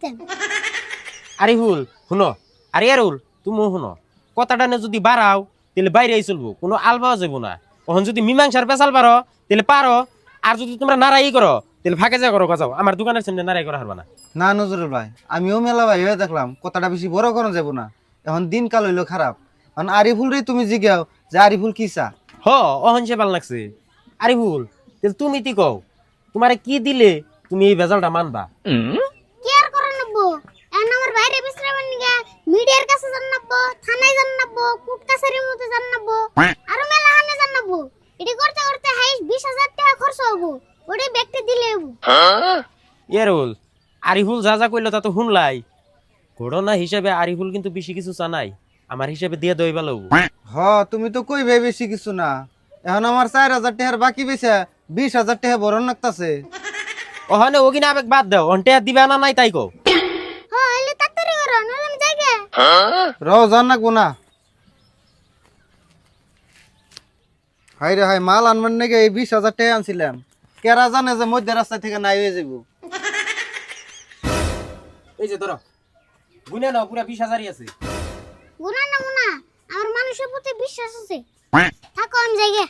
দিতেন। আরিফুল শুনো, আরে আরুল তুমিও শুনো, কথাটা না যদি বাড়াও তাহলে বাইরে চলবো, কোনো আল পাওয়া যাবো না। তখন যদি মীমাংসার পেশাল পারো তাহলে পারো, আর যদি তোমরা নারাই করো তাহলে ফাঁকে যা করো যাও, আমার দোকানের সামনে নারাই করা হারবা না। না নজরুল ভাই, আমিও মেলা ভাই হয়ে দেখলাম কথাটা বেশি বড় করা যাব না। এখন দিনকাল হইলো খারাপ, এখন আরিফুল রে তুমি জিজ্ঞাও যে আরিফুল কি চা। হ অহন সে ভাল লাগছে। আরিফুল তাহলে তুমি কি কও, তোমারে কি দিলে তুমি এই ভেজালটা মানবা? কি আর করার নাববো, এখন আমার বাইরে বিশ্রামের নিগা মিডিয়ার কাছে যান নাববো, থানায় যান নাববো, কোর্ট কাছারির মধ্যে যান নাববো, আরো মেলা হানে যান নাববো। এটি করতে করতে হাইস 20,000 টাকা খরচ হবো, ওটাই ব্যক্তি দিলে হবো। ইয়ারুল আরিফুল যা যা কইলো তা তো শুনলাই, ঘটনা হিসেবে আরিফুল কিন্তু বেশি কিছু চানাই, আমার হিসেবে দিয়ে দই ভালো। হ তুমি তো কইবে বেশি কিছু না, এখন আমার 4,000 টাকার বাকি বেচা 20,000 টাকা বড় নাকতাছে। ওখানে ওগিনা আবেগ বাদ দাও, অন্টে দিবা না নাই তাই কও। হ্যাঁ এলে তাড়াতাড়ি করো, নাহলে আমি যাই গে। রও জান নাকবো না। হাই রে হাই, মাল আনবার নাকি এই 20,000 টাকা আনছিলাম, কেরা জানে যে মধ্যে রাস্তা থেকে নাই হয়ে যাবো। এই যে ধরো গুনে নাও, পুরা 20,000 আছে। গুনা না মুনা, আমার মানুষের প্রতি বিশ্বাস আছে। থাকো আমি যাই গে।